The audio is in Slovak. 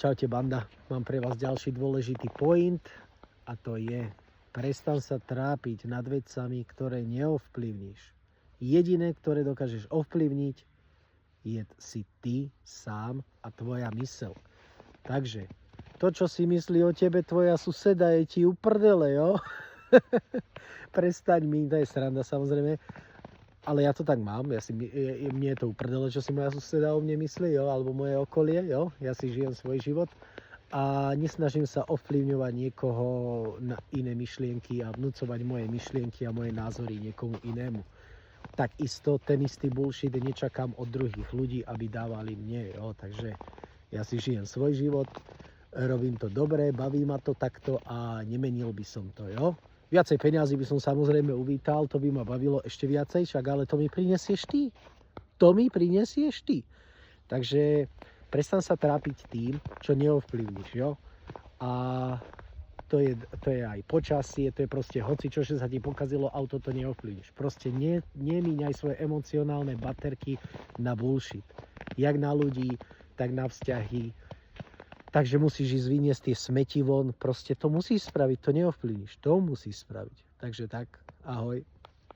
Čaute banda, mám pre vás ďalší dôležitý point a to je: prestan sa trápiť nad vecami, ktoré neovplyvníš. Jediné, ktoré dokážeš ovplyvniť, si ty sám a tvoja myseľ. Takže to, čo si myslí o tebe tvoja suseda, je ti uprdele, jo? Prestaň mi, to je sranda samozrejme, ale ja to tak mám, mne je to uprdele, čo si moja suseda o mne myslí, jo? Alebo moje okolie, jo? Ja si žijem svoj život a nesnažím sa ovplyvňovať niekoho na iné myšlienky a vnúcovať moje myšlienky a moje názory niekomu inému. Takisto ten istý bullshit nečakám od druhých ľudí, aby dávali mne, jo? Takže ja si žijem svoj život, robím to dobre, baví ma to takto a nemenil by som to, jo? Viacej peniazy by som samozrejme uvítal, to by ma bavilo ešte viacej, však ale to mi prinesieš ty. To mi prinesieš ty. Takže prestan sa trápiť tým, čo neovplyvníš, jo? A to je aj počasie, to je proste hoci čo, že sa ti pokazilo auto, to neovplyvníš. Proste nemíňaj svoje emocionálne baterky na bullshit. Jak na ľudí, tak na vzťahy. Takže musíš ísť vyniesť tie smeti von, proste to musíš spraviť, to neovplyvníš, to musíš spraviť. Takže tak, ahoj.